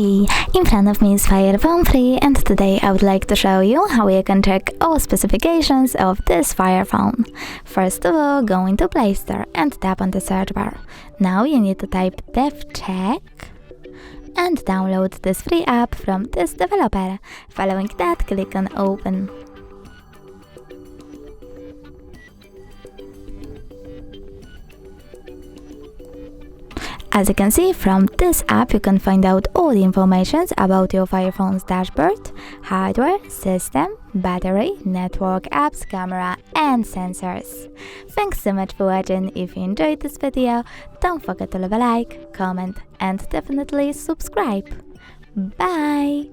Hey, in front of me is FairPhone 3 and today I would like to show you how you can check all specifications of this FairPhone. First of all, go into Play Store and tap on the search bar. Now you need to type DevCheck and download this free app from this developer. Following that, click on Open. As you can see, from this app you can find out all the information about your FairPhone's dashboard, hardware, system, battery, network, apps, camera and sensors. Thanks so much for watching. If you enjoyed this video, don't forget to leave a like, comment and definitely subscribe. Bye!